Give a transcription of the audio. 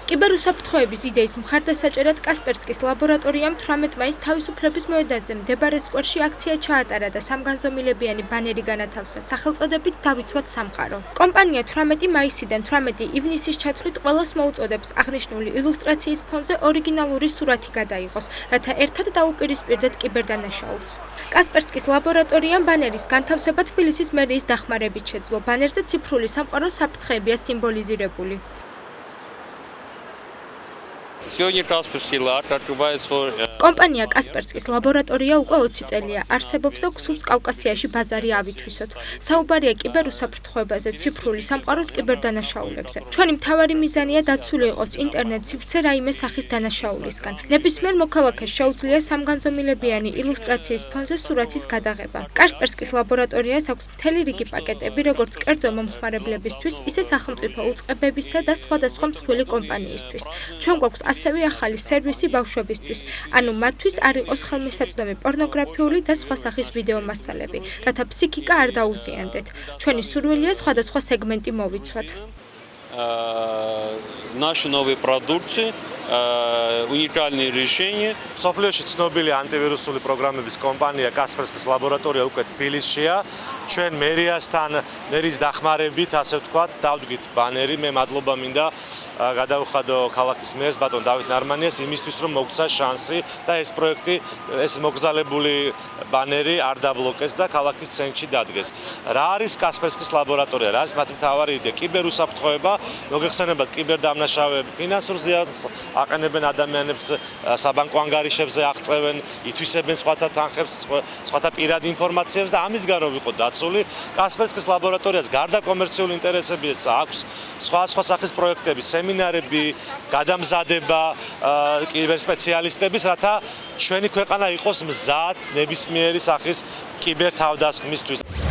კიბერუსაფრთხოების იდეის მხარდასაჭერად კასპერსკის ლაბორატორიამ 18 მაისს თავისუფლების მოედანზე მდებარე სკვერში აქცია ჩაატარა და სამგანზომილებიანი ბანერი განათავსა სახელწოდებით დავიცვათ სამყარო. კომპანია 18 მაისიდან 18 ივნისის ჩათვლით ყველას მოუწოდებს აღნიშნული ილუსტრაციის ფონზე ორიგინალური სურათი გადაიღოს, რათა ერთად დაუპირისპირდეთ კიბერდანაშაულს. კასპერსკის ლაბორატორიამ ბანერის განთავსება თბილისის მერიის დახმარებით შეძლო. ბანერზე ციფრული სამყაროს საფრთხეებია სიმბოლიზირებული. კომპანია კასპერსკის ლაბორატორია უკვე 20 წელია არსებობს და გსურს კავკასიაში ბაზარი ავითვისოთ. საუბარია კიბერუსაფრთხოებაზე, ციფრული სამყაროს კიბერდანაშაულებზე. ჩვენი მთავარი მიზანია დაცული იყოს ინტერნეტ სივრცე რაიმე სახის დანაშაულისგან. ნებისმიერ მოქალაქეს შეუძლია სამგანზომილებიანი ილუსტრაციის ფონზე სურათის გადაღება. კასპერსკის ლაბორატორიას აქვს მთელი რიგი პაკეტები, როგორც კერძო მომხმარებლებისთვის, ისე სახელმწიფო უწყებებისა და სხვადასხვა მსხვილი კომპანიისთვის. ჩვენ გვაქვს ასევე ახალი სერვისი ბავშვებისთვის, ანუ მათთვის არ იყოს ხელმისაწვდომი პორნოგრაფიული და სხვა სახის ვიდეო მასალები, რათა ფსიქიკა არ დაუზიანდეთ. ჩვენი სურვილია სხვადასხვა სეგმენტი მოვიცვათ. Наши новые продукции, уникальные решения. Სოფლიოში ცნობილი ანტივირუსული პროგრამების კომპანია კასპერსკის ლაბორატორია უკვე თბილისშია. ჩვენ მერიასთან მერიის დახმარებით, ასე ვთქვათ, დავდგით ბანერი. მე მადლობა მინდა გადავხადო ქალაქის მერს ბატონ დავით ნარმანიას იმისთვის, რომ მოგცა შანსი და ეს პროექტი, ეს მოგზალებული ბანერი არ დაბლოკეს და ქალაქის ცენტრში დადგეს. რა არის კასპერსკის ლაბორატორია? რა არის მათი მთავარი იდეა? კიბერუსაფრთხოება, მოგეხსენებათ კიბერდამნაშავეები, ფინანსურ ზიანს აყენებენ ადამიანებს, საბანკო ანგარიშებზე აღწევენ, ითვისებენ სხვათა თანხებს, სხვათა პირად ინფორმაციებს და ამისგან რომ ვიყო დაცული, კასპერსკის ლაბორატორიას გარდა კომერციული ინტერესებისა აქვს სხვა სახის პროექტები, სემინარები, გადამზადება კიბერსპეციალისტების, რათა ჩვენი ქვეყანა იყოს მზად ნებისმიერი სახის კიბერთავდასხმისთვის.